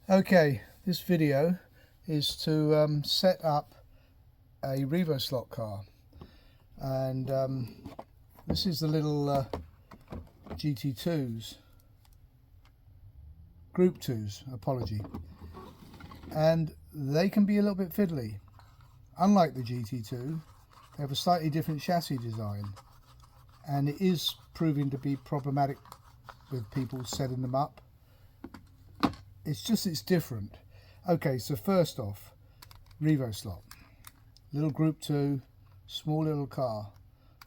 Okay, this video is to set up a RevoSlot car, and this is the little GT2s, Group 2s, apology, and they can be a little bit fiddly. Unlike the GT2, they have a slightly different chassis design, and it is proving to be problematic with people setting them up. It's different. Okay, so first off, RevoSlot, little Group 2, small little car,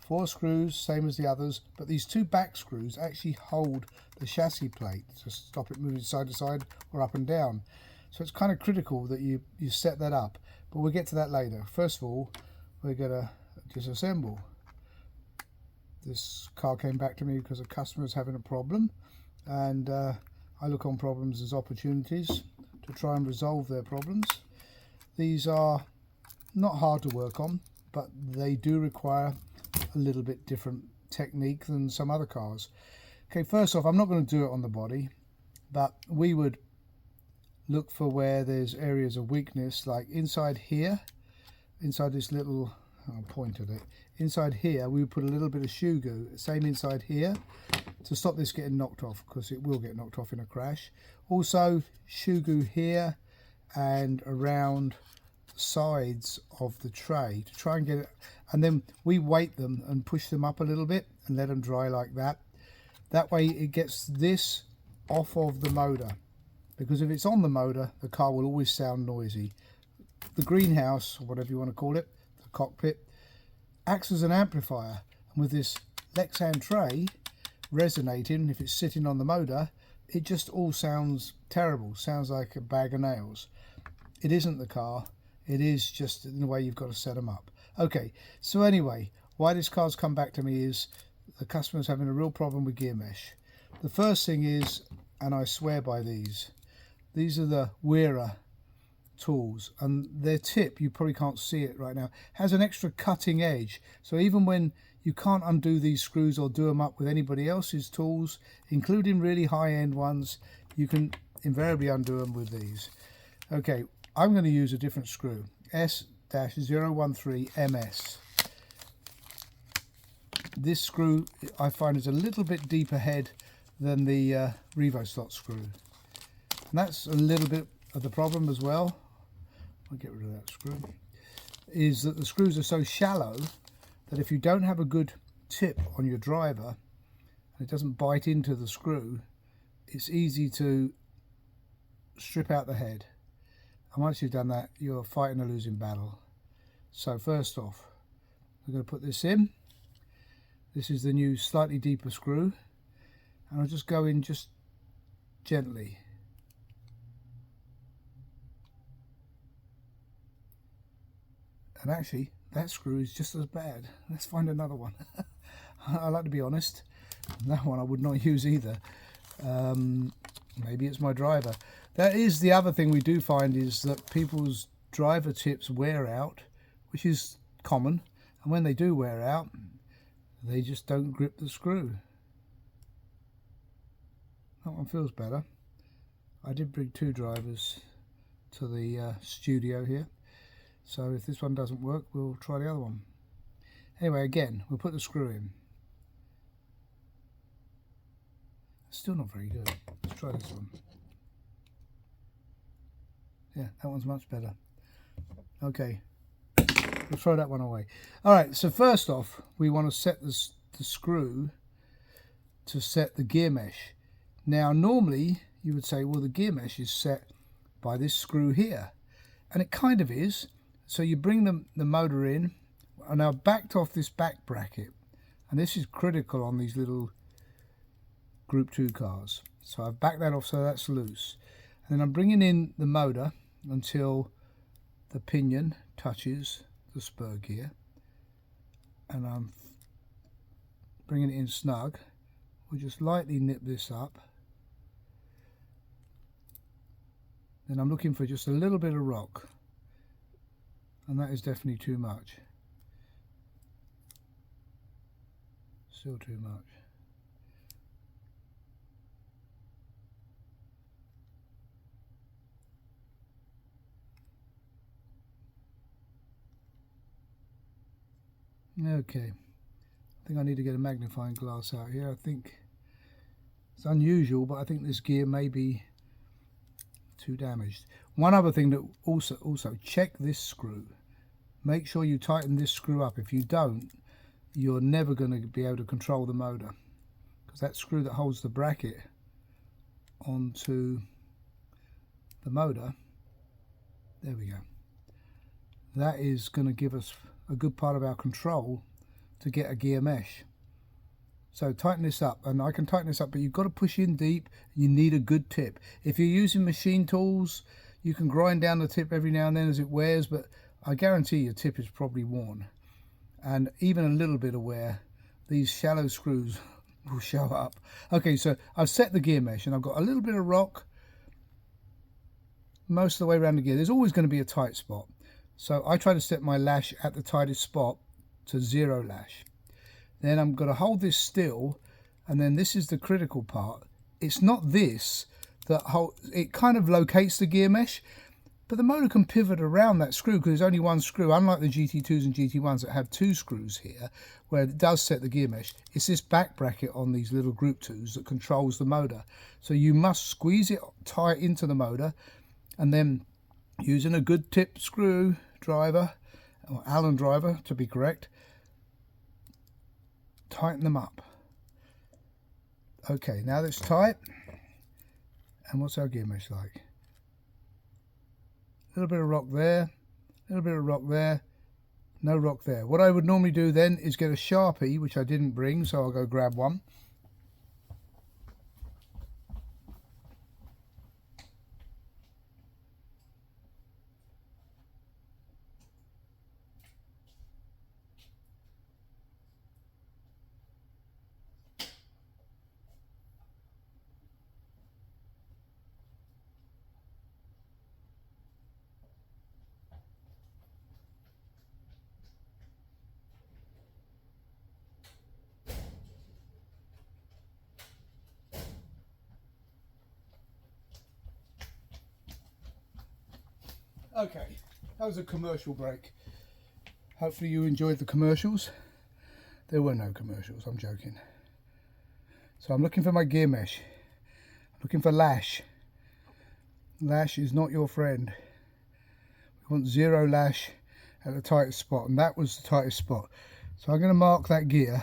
4 screws, same as the others, but these 2 back screws actually hold the chassis plate to stop it moving side to side or up and down. So it's kind of critical that you set that up, but we'll get to that later. First of all, we're going to disassemble. This car came back to me because a customer is having a problem, and I look on problems as opportunities to try and resolve their problems. These are not hard to work on, but they do require a little bit different technique than some other cars. Okay, first off, I'm not going to do it on the body, but we would look for where there's areas of weakness, like inside here, inside this little, I'll point at it, inside here we would put a little bit of shoe goo, same inside here, to stop this getting knocked off, because it will get knocked off in a crash. Also shoe goo here and around the sides of the tray to try and get it, and then we weight them and push them up a little bit and let them dry like that. That way it gets this off of the motor, because if it's on the motor, the car will always sound noisy. The greenhouse, or whatever you want to call it, the cockpit, acts as an amplifier, and with this Lexan tray resonating, if it's sitting on the motor, it just all sounds terrible, sounds like a bag of nails. It isn't the car, it is just in the way you've got to set them up. Okay, so anyway, why this car's come back to me is the customer's having a real problem with gear mesh. The first thing is, and I swear by these are the Wearer tools, and their tip, you probably can't see it right now, has an extra cutting edge, so even when you can't undo these screws or do them up with anybody else's tools, including really high-end ones, you can invariably undo them with these. Okay, I'm going to use a different screw, S-013MS. This screw I find is a little bit deeper head than the RevoSlot screw, and that's a little bit of the problem as well. I'll get rid of that screw. Is that the screws are so shallow that if you don't have a good tip on your driver and it doesn't bite into the screw, it's easy to strip out the head, and once you've done that, you're fighting a losing battle. So first off, we're going to put this in. This is the new slightly deeper screw, and I'll just go in just gently. And actually, that screw is just as bad. Let's find another one. I like to be honest. That one I would not use either. Maybe it's my driver. That is the other thing we do find, is that people's driver tips wear out, which is common. And when they do wear out, they just don't grip the screw. That one feels better. I did bring 2 drivers to the studio here, so if this one doesn't work, we'll try the other one. Anyway, again, we'll put the screw in. Still not very good. Let's try this one. Yeah, that one's much better. Okay, we'll throw that one away. Alright, so first off, we want to set the screw to set the gear mesh. Now, normally, you would say, well, the gear mesh is set by this screw here. And it kind of is. So you bring the motor in, and I've backed off this back bracket, and this is critical on these little Group 2 cars. So I've backed that off so that's loose, and then I'm bringing in the motor until the pinion touches the spur gear, and I'm bringing it in snug. We'll just lightly nip this up. Then I'm looking for just a little bit of rock, and that is definitely too much. Still too much. Okay, I think I need to get a magnifying glass out here. I think it's unusual, but I think this gear may be too damaged. One other thing that also check this screw. Make sure you tighten this screw up. If you don't, you're never going to be able to control the motor, because that screw that holds the bracket onto the motor, there we go, that is going to give us a good part of our control to get a gear mesh. So tighten this up, and I can tighten this up, but you've got to push in deep. You need a good tip. If you're using machine tools, you can grind down the tip every now and then as it wears, but I guarantee your tip is probably worn, and even a little bit of wear, these shallow screws will show up. Okay, so I've set the gear mesh and I've got a little bit of rock most of the way around the gear. There's always going to be a tight spot, so I try to set my lash at the tightest spot to 0 lash. Then I'm going to hold this still, and then this is the critical part. It's not this that it kind of locates the gear mesh, but the motor can pivot around that screw because there's only one screw, unlike the GT2s and GT1s that have 2 screws here, where it does set the gear mesh. It's this back bracket on these little Group 2s that controls the motor. So you must squeeze it tight into the motor, and then using a good tip screw driver, or Allen driver to be correct, tighten them up. Okay, now that's tight. And what's our gear mesh like? A little bit of rock there, a little bit of rock there, no rock there. What I would normally do then is get a Sharpie, which I didn't bring, so I'll go grab one. Okay, that was a commercial break. Hopefully you enjoyed the commercials. There were no commercials, I'm joking. So I'm looking for my gear mesh. I'm looking for lash. Lash is not your friend. We want 0 lash at the tightest spot, and that was the tightest spot. So I'm going to mark that gear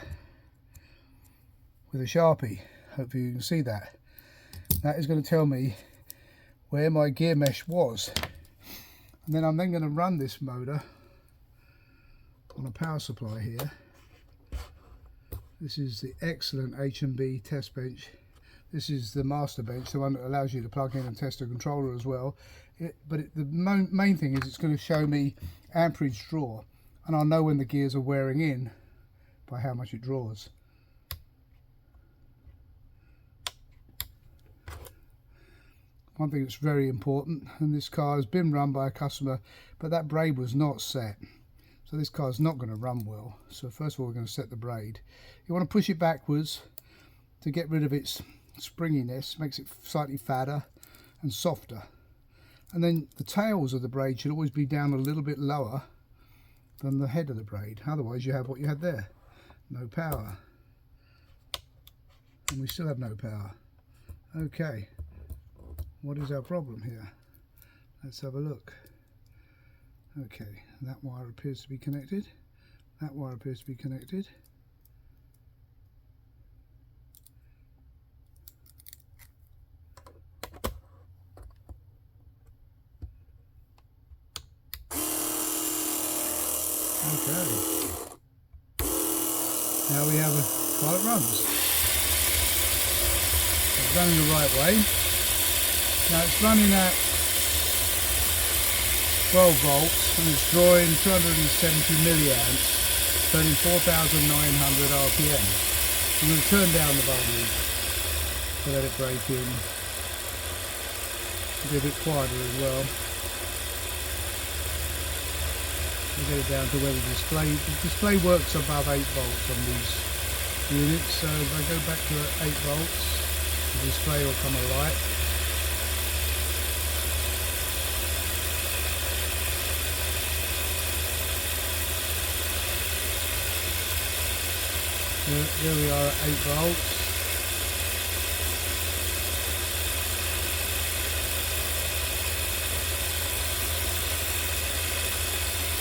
with a Sharpie. Hopefully you can see that. That is going to tell me where my gear mesh was. And then I'm then going to run this motor on a power supply here. This is the excellent H&B test bench. This is the master bench, the one that allows you to plug in and test a controller as well. The main thing is it's going to show me amperage draw, and I'll know when the gears are wearing in by how much it draws. One thing that's very important, and this car has been run by a customer, but that braid was not set. So this car's not going to run well. So first of all, we're going to set the braid. You want to push it backwards to get rid of its springiness, makes it slightly fatter and softer. And then the tails of the braid should always be down a little bit lower than the head of the braid. Otherwise you have what you had there, no power. And we still have no power. Okay. What is our problem here? Let's have a look. Okay, that wire appears to be connected. That wire appears to be connected. Okay. Now we have a car that runs. It's running the right way. Now it's running at 12 volts and it's drawing 270 milliamps, turning 4,900 RPM. I'm going to turn down the voltage to let it break in. It'll be a bit quieter as well. We'll get it down to where the display works above 8 volts on these units. So if I go back to 8 volts, the display will come alight. There we are at 8 volts.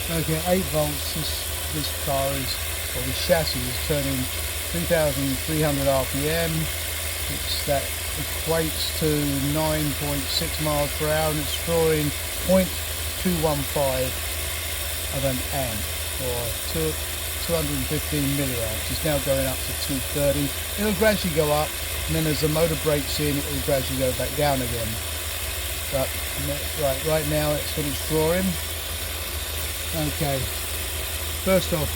Okay, 8 volts, this car is, or this chassis is turning 2,300 RPM. That equates to 9.6 miles per hour, and it's drawing 0.215 of an amp, or 215 milliamps. It's now going up to 230. It'll gradually go up, and then as the motor breaks in, it will gradually go back down again. But right now, it's what it's drawing. Okay, first off,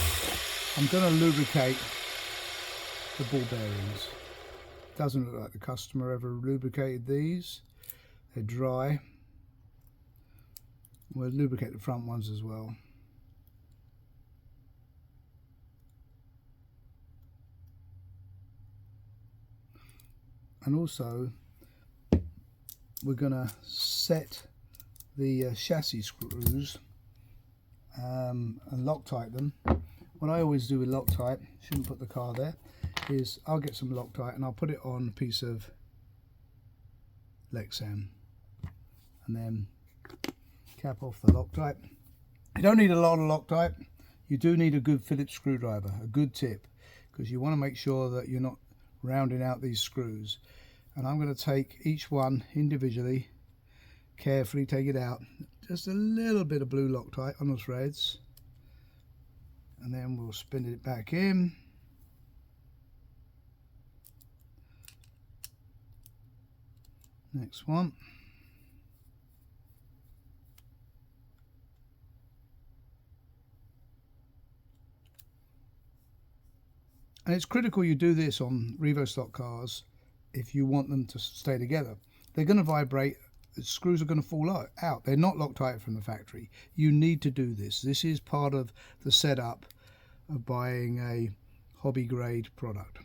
I'm going to lubricate the ball bearings. Doesn't look like the customer ever lubricated these. They're dry. We'll lubricate the front ones as well. And also, we're going to set the chassis screws and Loctite them. What I always do with Loctite, shouldn't put the car there, is I'll get some Loctite and I'll put it on a piece of Lexan and then cap off the Loctite. You don't need a lot of Loctite. You do need a good Phillips screwdriver, a good tip, because you want to make sure that you're not rounding out these screws. And I'm going to take each one individually, carefully take it out, just a little bit of blue Loctite on the threads, and then we'll spin it back in. Next one. And it's critical you do this on RevoSlot cars if you want them to stay together. They're going to vibrate, the screws are going to fall out. They're not Loctite from the factory. You need to do this. This is part of the setup of buying a hobby grade product.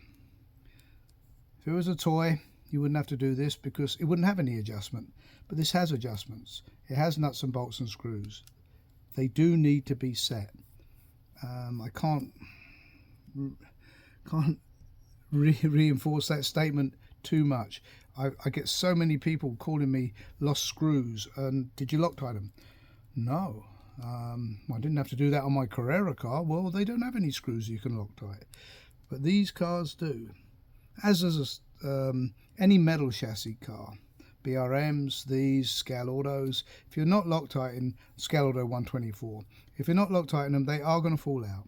If it was a toy, you wouldn't have to do this because it wouldn't have any adjustment. But this has adjustments. It has nuts and bolts and screws. They do need to be set. I can't reinforce that statement too much. I get so many people calling me lost screws, and did you Loctite them? No, I didn't have to do that on my Carrera car. Well, they don't have any screws you can Loctite, but these cars do. As is any metal chassis car, BRMs, these Scale Autos, if you're not Loctiting, Scale Auto 124, if you're not Loctiting them, they are going to fall out.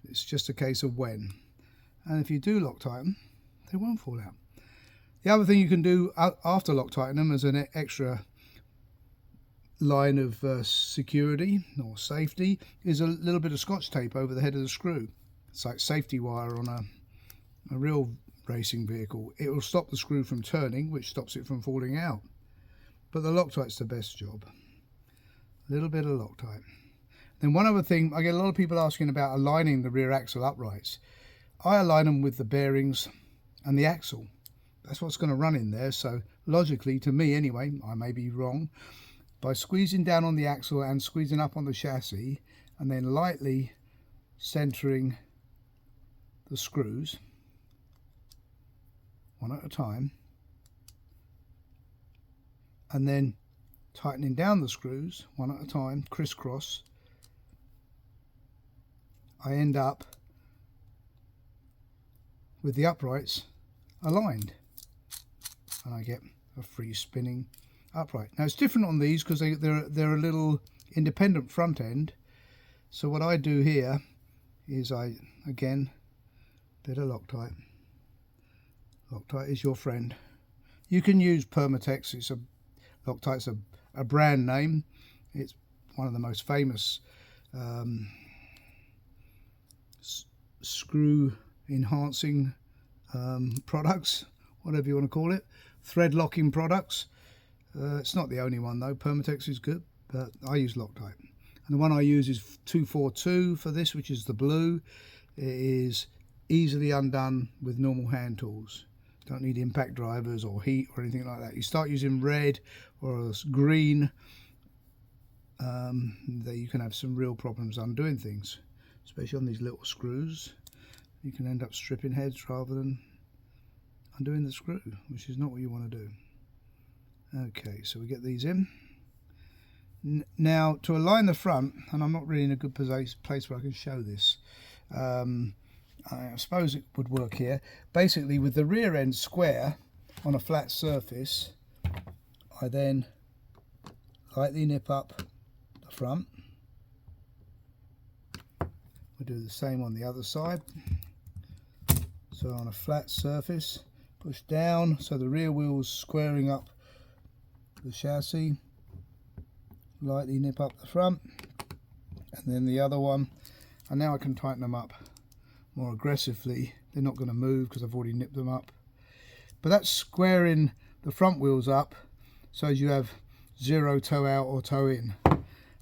It's just a case of when. And if you do Loctite them, they won't fall out. The other thing you can do after Loctiting them as an extra line of security or safety is a little bit of Scotch tape over the head of the screw. It's like safety wire on a real racing vehicle. It will stop the screw from turning, which stops it from falling out. But the Loctite's the best job. A little bit of Loctite. Then one other thing, I get a lot of people asking about aligning the rear axle uprights. I align them with the bearings and the axle. That's what's going to run in there. So logically, to me anyway, I may be wrong, by squeezing down on the axle and squeezing up on the chassis and then lightly centering the screws one at a time, and then tightening down the screws one at a time, crisscross, I end up with the uprights aligned and I get a free spinning upright. Now it's different on these because they're a little independent front end. So what I do here is again, bit of Loctite. Loctite is your friend. You can use Permatex. Loctite's a brand name. It's one of the most famous screw enhancing products, whatever you want to call it, thread locking products. It's not the only one though. Permatex is good, but I use Loctite. And the one I use is 242 for this, which is the blue. It is easily undone with normal hand tools. Don't need impact drivers or heat or anything like that. You start using red or green, that you can have some real problems undoing things, especially on these little screws. you can end up stripping heads rather than undoing the screw, which is not what you want to do. Okay, so we get these in. Now to align the front, and I'm not really in a good place where I can show this, I suppose it would work here. Basically, with the rear end square on a flat surface, I then lightly nip up the front. We do the same on the other side. So on a flat surface, push down so the rear wheel's squaring up the chassis. Lightly nip up the front, and then the other one, and now I can tighten them up more aggressively. They're not going to move because I've already nipped them up, but that's squaring the front wheels up so as you have zero toe out or toe in,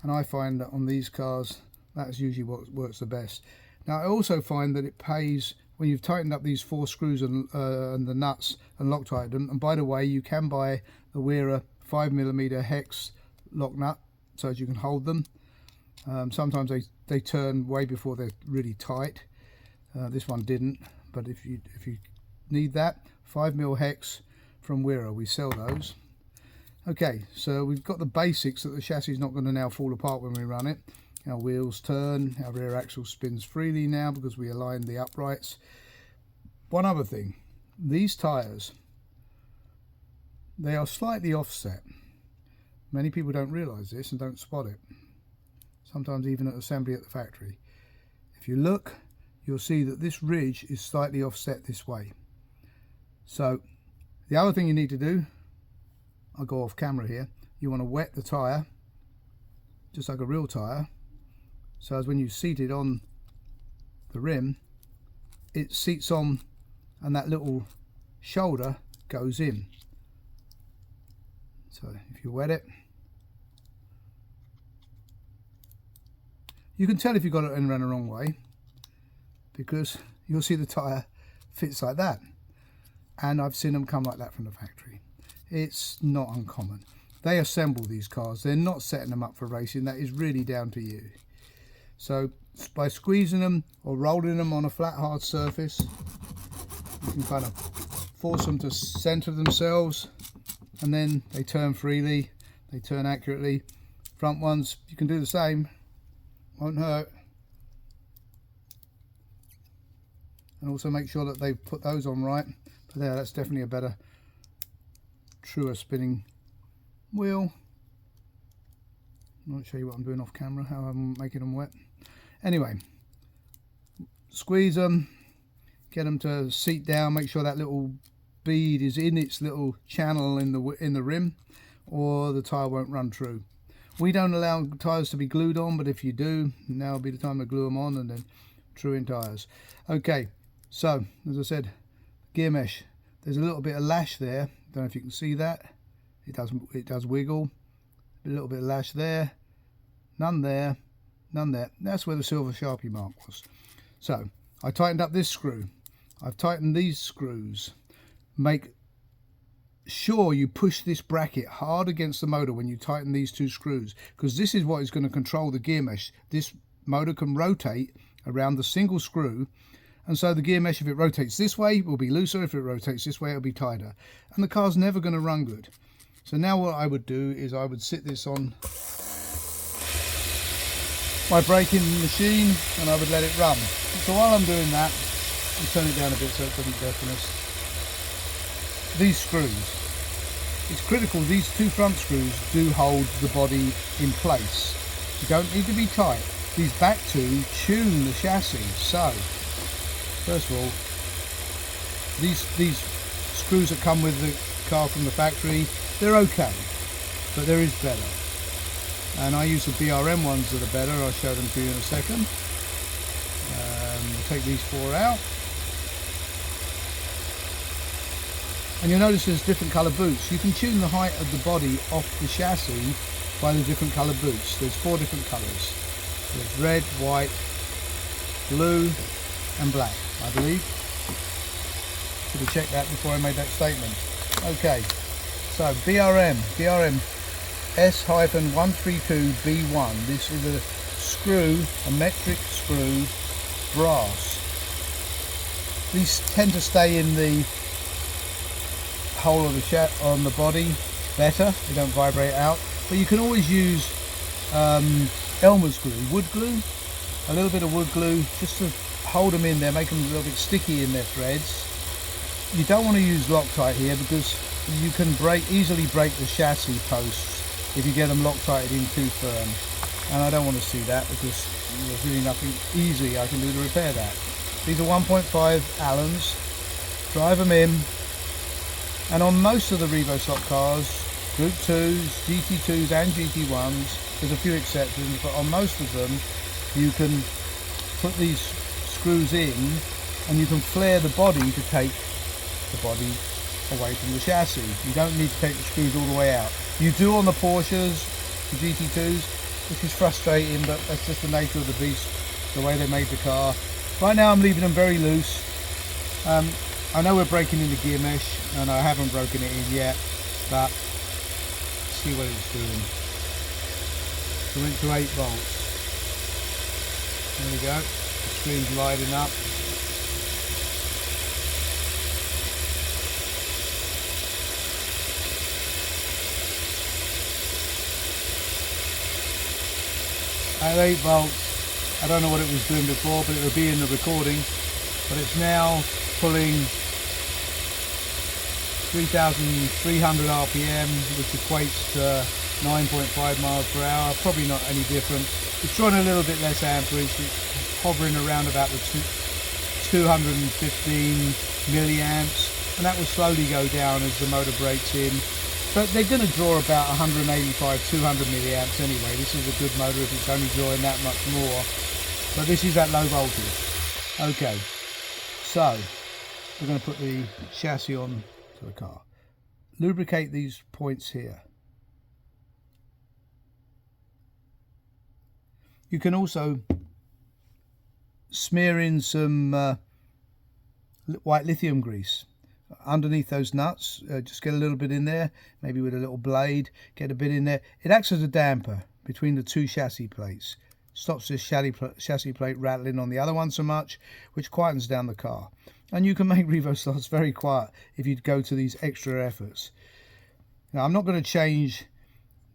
and I find that on these cars that's usually what works the best. Now I also find that it pays when you've tightened up these 4 screws and the nuts and Loctite them. And by the way, you can buy the Wera 5mm hex lock nut so as you can hold them. Sometimes they turn way before they're really tight. This one didn't, but if you need that, 5mm hex from Wera, we sell those. Okay, so we've got the basics that the chassis is not going to now fall apart when we run it. Our wheels turn, our rear axle spins freely now because we aligned the uprights. One other thing, these tyres, they are slightly offset. Many people don't realise this and don't spot it, sometimes even at assembly at the factory. If you look, you'll see that this ridge is slightly offset this way. So the other thing you need to do, I'll go off camera here, you want to wet the tyre just like a real tyre, so as when you seat it on the rim, it seats on and that little shoulder goes in. So if you wet it, you can tell if you've got it in run the wrong way, because you'll see the tyre fits like that, and I've seen them come like that from the factory. It's not uncommon. They assemble these cars, they're not setting them up for racing. That is really down to you. So by squeezing them or rolling them on a flat hard surface, you can kind of force them to center themselves, and then they turn freely, they turn accurately. Front ones, you can do the same, won't hurt. And also make sure that they've put those on right. But there, that's definitely a better, truer spinning wheel. I'll show you what I'm doing off camera, how I'm making them wet. Anyway, squeeze them, get them to seat down, make sure that little bead is in its little channel in the rim, or the tyre won't run true. We don't allow tyres to be glued on, but if you do, now will be the time to glue them on and then true in tyres. Okay, so as I said, gear mesh, there's a little bit of lash there. Don't know if you can see that. It does wiggle. A little bit of lash there, none there, none there. That's where the silver Sharpie mark was. So I tightened up this screw. I've tightened these screws. Make sure you push this bracket hard against the motor when you tighten these 2 screws, because this is what is going to control the gear mesh. This motor can rotate around the single screw, and so the gear mesh, if it rotates this way, will be looser. If it rotates this way, it'll be tighter, and the car's never going to run good. So now what I would do is I would sit this on my braking machine and I would let it run. So while I'm doing that, I'll turn it down a bit so it doesn't deafen us. These screws, it's critical, these 2 front screws do hold the body in place. You don't need to be tight. These back 2 tune the chassis. So first of all, these screws that come with the car from the factory, they're okay, but there is better, and I use the BRM ones that are better. I'll show them to you in a second. We'll take these 4 out, and you'll notice there's different colour boots. You can tune the height of the body off the chassis by the different colour boots. There's 4 different colours. There's red, white, blue and black, I believe. Should have checked that before I made that statement. Okay, so BRM S-132B1. This is a screw, a metric screw, brass. These tend to stay in the hole of the on the body better. They don't vibrate out. But you can always use Elmer's glue, wood glue, a little bit of wood glue, just to hold them in there, make them a little bit sticky in their threads. You don't want to use Loctite here because you can easily break the chassis posts if you get them Loctited in too firm. And I don't want to see that because there's really nothing easy I can do to repair that. These are 1.5 Allens. Drive them in. And on most of the RevoSlot cars, Group 2s, GT2s and GT1s, there's a few exceptions, but on most of them you can put these screws in and you can flare the body to take the body away from the chassis. You don't need to take the screws all the way out. You do on the Porsches, the GT2s, which is frustrating, but that's just the nature of the beast, the way they made the car. Right now I'm leaving them very loose. I know we're breaking in the gear mesh, and I haven't broken it in yet, but let's see what it's doing. So went to 8 volts. There we go. The screen's lighting up. At 8 volts, I don't know what it was doing before, but it will be in the recording. But it's now pulling 3,300 RPM, which equates to 9.5 miles per hour. Probably not any different. It's drawing a little bit less amperage. It's hovering around about the 215 milliamps, and that will slowly go down as the motor breaks in. But they're going to draw about 185, 200 milliamps anyway. This is a good motor if it's only drawing that much more. But this is at low voltage. Okay, so we're going to put the chassis on to the car. Lubricate these points here. You can also smear in some white lithium grease underneath those nuts. Just get a little bit in there, maybe with a little blade, get a bit in there. It acts as a damper between the two chassis plates. Stops this chassis plate rattling on the other one so much, which quietens down the car. And you can make RevoSlots very quiet if you go to these extra efforts. Now I'm not going to change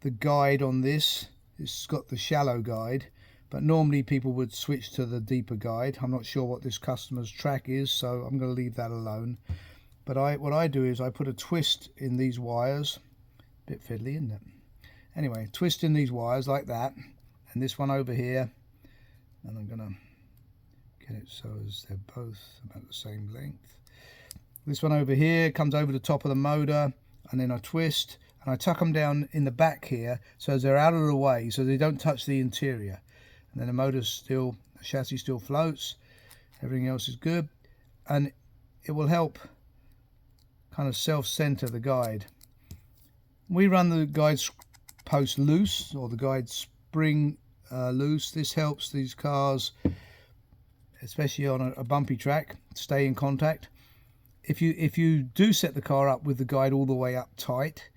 the guide on this. It's got the shallow guide, but normally people would switch to the deeper guide. I'm not sure what this customer's track is, so I'm going to leave that alone. But what I do is I put a twist in these wires. Bit fiddly, isn't it? Anyway, twist in these wires like that, and this one over here, and I'm going to get it so as they're both about the same length. This one over here comes over the top of the motor, and then I twist and I tuck them down in the back here so as they're out of the way, so they don't touch the interior. And then the chassis still floats, everything else is good, and it will help kind of self-center the guide. We run the guide post loose, or the guide spring loose. This helps these cars, especially on a bumpy track, stay in contact. If you do set the car up with the guide all the way up tight,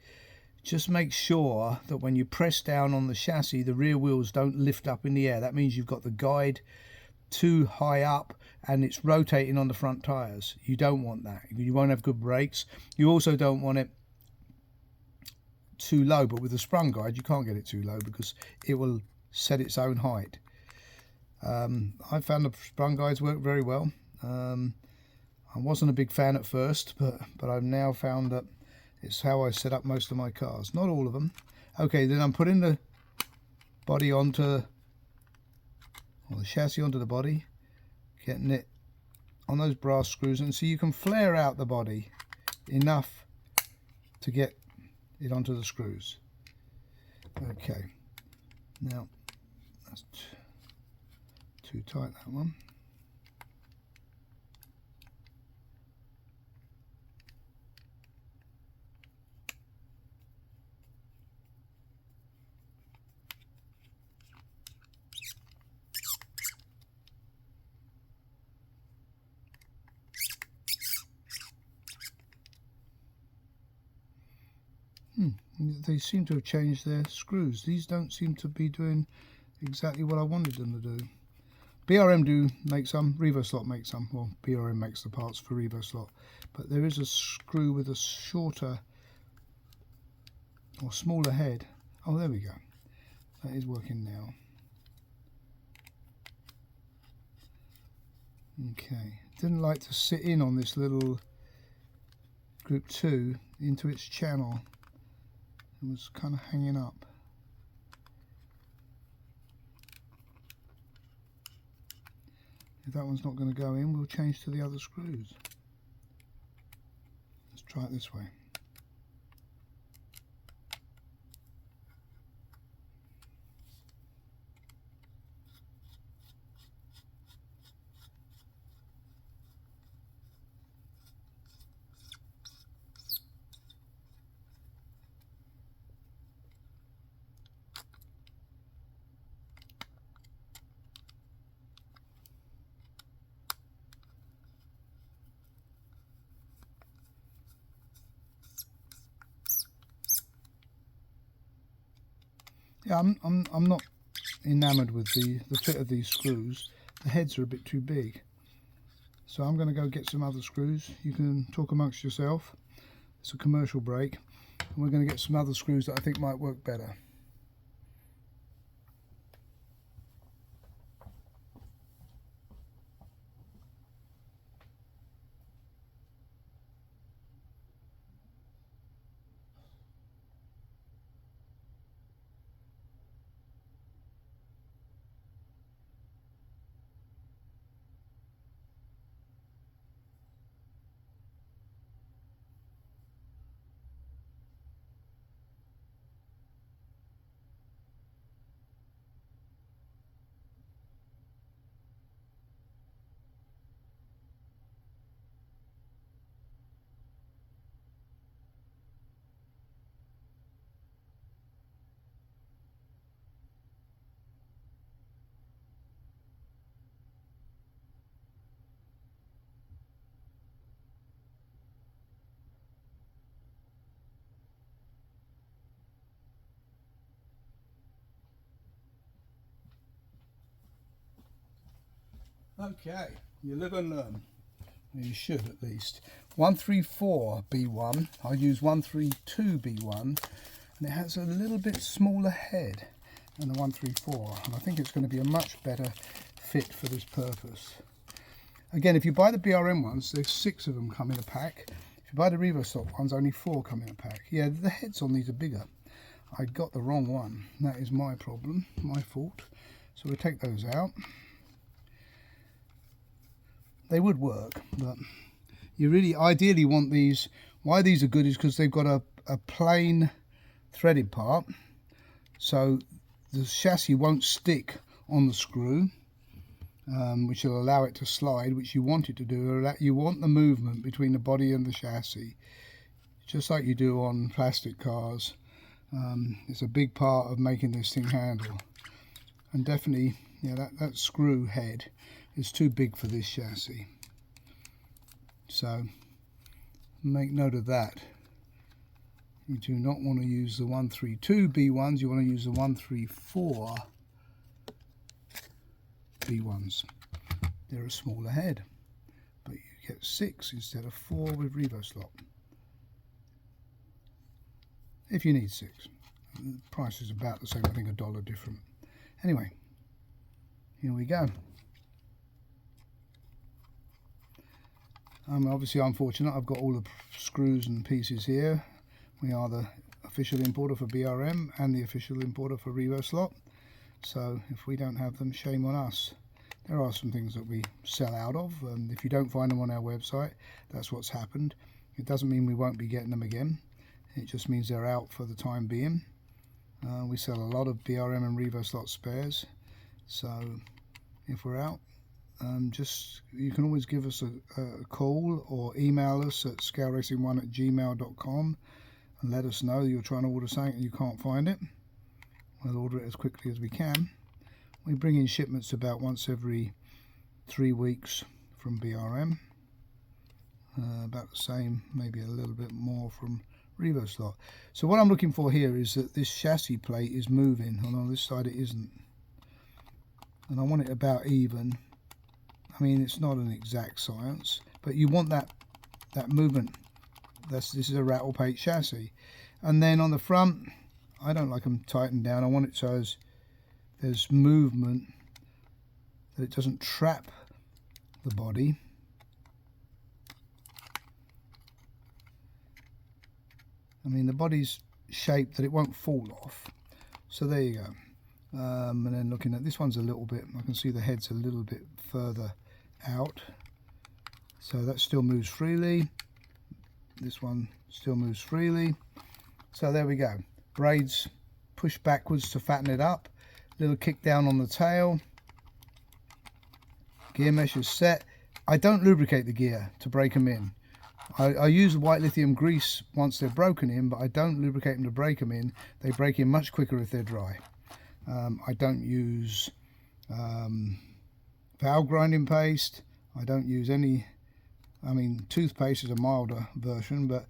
just make sure that when you press down on the chassis, the rear wheels don't lift up in the air. That means you've got the guide too high up and it's rotating on the front tires. You don't want that. You won't have good brakes. You also don't want it too low, but with the sprung guide you can't get it too low because it will set its own height. I found the sprung guides work very well. I wasn't a big fan at first, but I've now found that it's how I set up most of my cars. Not all of them. Okay, then I'm putting the body onto, or the chassis onto the body, getting it on those brass screws, and so you can flare out the body enough to get it onto the screws. Okay, now that's too tight, that one. They seem to have changed their screws. These don't seem to be doing exactly what I wanted them to do. BRM do make some, RevoSlot makes some, well BRM makes the parts for RevoSlot, but there is a screw with a shorter or smaller head. Oh, there we go. That is working now. Okay, didn't like to sit in on this little group 2 into its channel. It was kind of hanging up. If that one's not going to go in, we'll change to the other screws. Let's try it this way. Yeah, I'm not enamored with the fit of these screws. The heads are a bit too big. So I'm going to go get some other screws. You can talk amongst yourself. It's a commercial break. And we're going to get some other screws that I think might work better. Okay, you live and learn. You should at least. 134B1, I use 132B1, and it has a little bit smaller head than the 134, and I think it's going to be a much better fit for this purpose. Again, if you buy the BRM ones, there's 6 of them come in a pack. If you buy the RevoSlot ones, only 4 come in a pack. Yeah, the heads on these are bigger. I got the wrong one. That is my problem, my fault. So we'll take those out. They would work, but you really ideally want these. Why these are good is because they've got a plain threaded part, so the chassis won't stick on the screw, which will allow it to slide, which you want it to do. You want the movement between the body and the chassis, just like you do on plastic cars. It's a big part of making this thing handle, and definitely, yeah, that screw head is too big for this chassis, so make note of that. You do not want to use the 132B1s, you want to use the 134B1s. They're a smaller head, but you get 6 instead of 4 with RevoSlot, if you need 6. The price is about the same, I think $1 different. Anyway, here we go. Obviously I'm fortunate, I've got all the screws and pieces here. We are the official importer for BRM and the official importer for RevoSlot, so if we don't have them, shame on us. There are some things that we sell out of, and if you don't find them on our website, that's what's happened. It doesn't mean we won't be getting them again, it just means they're out for the time being. We sell a lot of BRM and RevoSlot spares, so if we're out, you can always give us a call or email us at scalracing1@gmail.com and let us know you're trying to order something and you can't find it. We'll order it as quickly as we can. We bring in shipments about once every 3 weeks from BRM, about the same, maybe a little bit more from RevoSlot. So what I'm looking for here is that this chassis plate is moving, and on this side it isn't. and I want it about even. I mean, it's not an exact science, but you want that movement. This is a rattle pate chassis. And then on the front, I don't like them tightened down. I want it so there's movement, that it doesn't trap the body. I mean, the body's shaped that it won't fall off. So there you go. And then looking at this one's a little bit, I can see the head's a little bit further out. So that still moves freely. This one still moves freely. So there we go. Braids push backwards to fatten it up. Little kick down on the tail. Gear mesh is set. I don't lubricate the gear to break them in. I use white lithium grease once they're broken in, but I don't lubricate them to break them in. They break in much quicker if they're dry. I don't use valve grinding paste. I don't use any, I mean, toothpaste is a milder version, but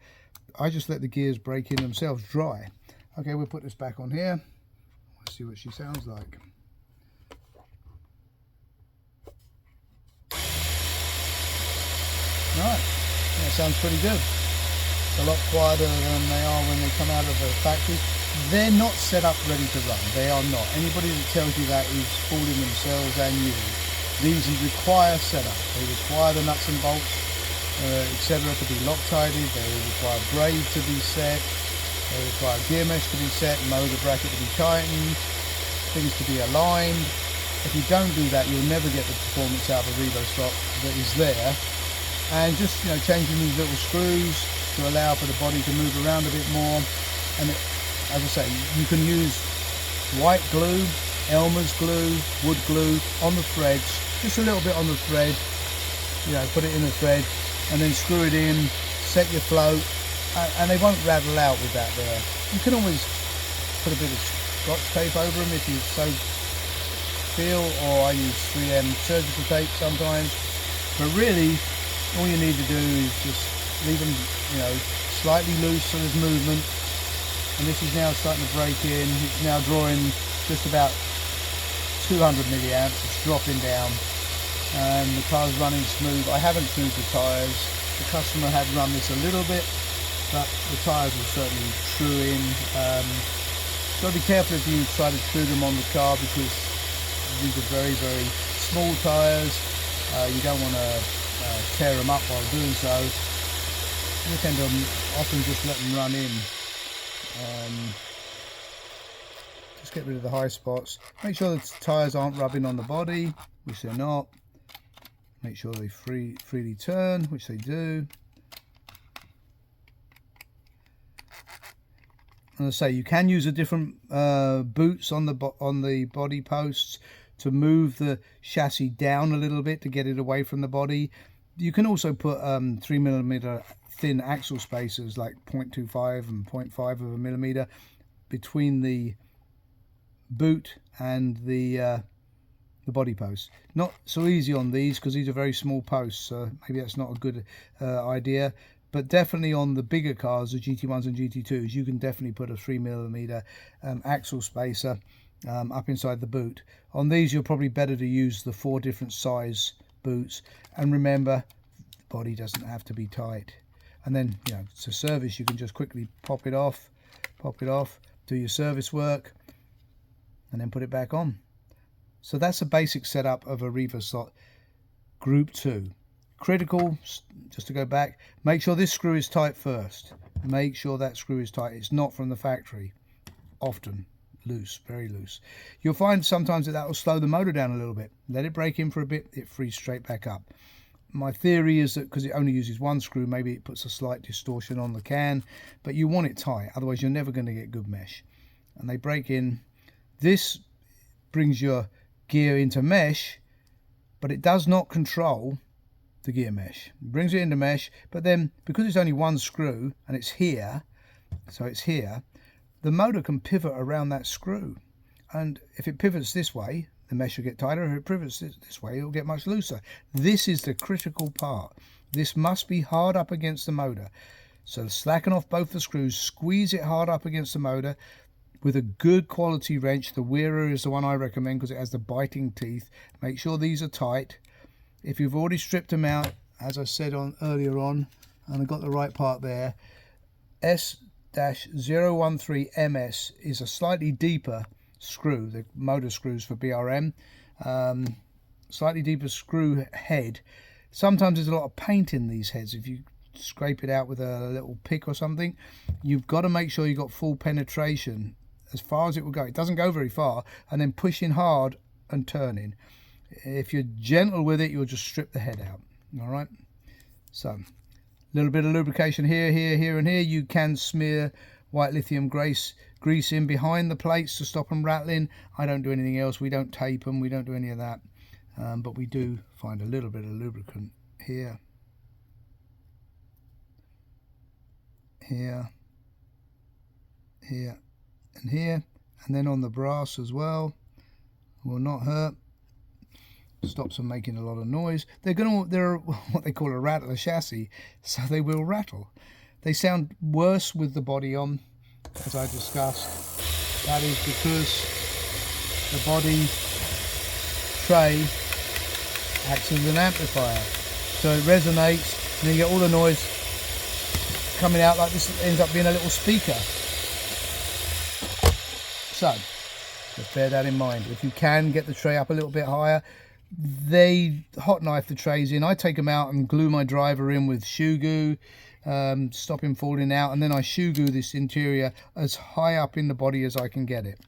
I just let the gears break in themselves dry. Okay, we'll put this back on here. Let's see what she sounds like. Right, that sounds pretty good. It's a lot quieter than they are when they come out of the factory. They're not set up ready to run. They are not. Anybody that tells you that is fooling themselves and you. These require setup. They require the nuts and bolts, etc. to be Loctite. They require braid to be set. They require gear mesh to be set, motor bracket to be tightened, things to be aligned. If you don't do that, you'll never get the performance out of a RevoSlot that is there. And just, you know, changing these little screws to allow for the body to move around a bit more. And as I say, you can use white glue, Elmer's glue, wood glue on the threads, just a little bit on the thread, you know, put it in the thread and then screw it in, set your float, and they won't rattle out with that there. You can always put a bit of Scotch tape over them if you so feel, or I use 3M surgical tape sometimes, but really all you need to do is just leave them, you know, slightly loose so there's movement. And this is now starting to break in. It's now drawing just about 200 milliamps. It's dropping down and the car's running smooth. I haven't smoothed the tyres. The customer had run this a little bit, but the tyres will certainly true in. Got to be careful if you try to true them on the car, because these are very, very small tyres. You don't want to tear them up while doing so. You tend to often just let them run in. Just get rid of the high spots. Make sure the tyres aren't rubbing on the body, which they're not. Make sure they freely turn, which they do. And I say, you can use a different boots on the body posts to move the chassis down a little bit to get it away from the body. You can also put 3mm thin axle spacers, like 0.25 and 0.5 of a millimeter, between the boot and the body post. Not so easy on these because these are very small posts, so maybe that's not a good idea. But definitely on the bigger cars, the GT1s and GT2s, you can definitely put a 3mm axle spacer up inside the boot. On these, you're probably better to use the 4 different size boots. And remember, the body doesn't have to be tight. And then, you know, to service, you can just quickly pop it off, do your service work, and then put it back on. So that's a basic setup of a RevoSlot Group 2. Critical, just to go back, make sure this screw is tight first. Make sure that screw is tight. It's not from the factory. Often loose, very loose. You'll find sometimes that will slow the motor down a little bit. Let it break in for a bit, it frees straight back up. My theory is that because it only uses one screw, maybe it puts a slight distortion on the can, but you want it tight, otherwise you're never going to get good mesh. And they break in. This brings your gear into mesh, but it does not control the gear mesh. It brings it into mesh, but then because it's only one screw and it's here, so it's here, the motor can pivot around that screw. And if it pivots this way, the mesh will get tighter. If it pivots this way, it will get much looser. This is the critical part. This must be hard up against the motor. So slacken off both the screws, squeeze it hard up against the motor with a good quality wrench. The Wearer is the one I recommend because it has the biting teeth. Make sure these are tight. If you've already stripped them out, as I said earlier on, and I've got the right part there, S-013MS is a slightly deeper screw, the motor screws for BRM, slightly deeper screw head. Sometimes there's a lot of paint in these heads. If you scrape it out with a little pick or something, you've got to make sure you've got full penetration as far as it will go. It doesn't go very far, and then pushing hard and turning. If you're gentle with it, you'll just strip the head out. All right, so a little bit of lubrication here, here, and here. You can smear white lithium grease in behind the plates to stop them rattling. I don't do anything else. We don't tape them, we don't do any of that, but we do find a little bit of lubricant here, here, and here, and then on the brass as well. Will not hurt. Stops them making a lot of noise. They're what they call a rattler chassis, so they will rattle. They sound worse with the body on, as I discussed. That is because the body tray acts as an amplifier, so it resonates, and you get all the noise coming out like this. Ends up being a little speaker. So just bear that in mind. If you can get the tray up a little bit higher, they hot knife the trays in. I take them out and glue my driver in with shoe goo, stop him falling out, and then I shoe goo this interior as high up in the body as I can get it.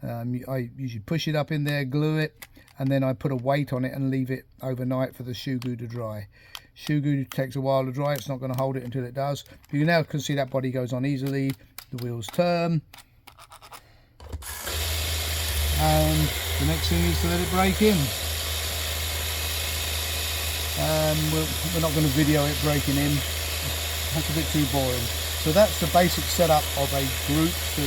I usually push it up in there, glue it, and then I put a weight on it and leave it overnight for the shoe goo to dry. Shoe goo takes a while to dry. It's not going to hold it until it does. You now can see that body goes on easily. The wheels turn, and the next thing is to let it break in. We're not going to video it breaking in. That's a bit too boring. So that's the basic setup of a Group 2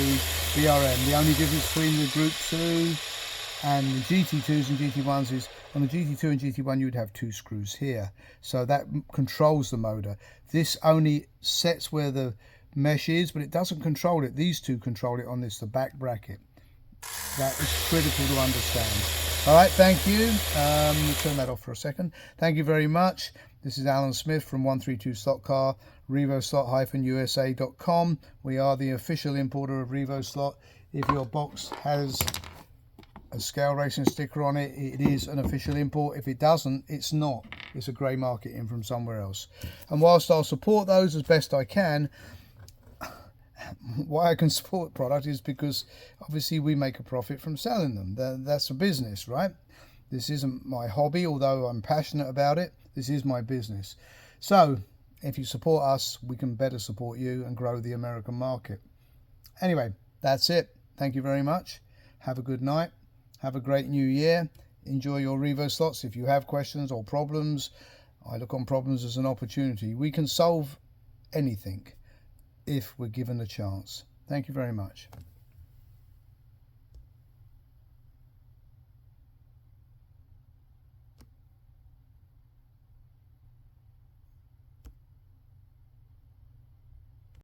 BRM. The only difference between the Group 2 and the GT2s and GT1s is on the GT2 and GT1 you would have 2 screws here. So that controls the motor. This only sets where the mesh is, but it doesn't control it. These two control it on this, the back bracket. That is critical to understand. All right, thank you. We'll turn that off for a second. Thank you very much. This is Alan Smith from 132 Slot Car, RevoSlot-USA.com. We are the official importer of RevoSlot. If your box has a scale racing sticker on it, it is an official import. If it doesn't, it's not. It's a grey market in from somewhere else. And whilst I'll support those as best I can, why I can support product is because obviously we make a profit from selling them. That's a business, right? This isn't my hobby, although I'm passionate about it. This is my business. So if you support us, we can better support you and grow the American market. Anyway, that's it. Thank you very much. Have a good night. Have a great new year. Enjoy your Revo slots. If you have questions or problems, I look on problems as an opportunity. We can solve anything if we're given a chance. Thank you very much.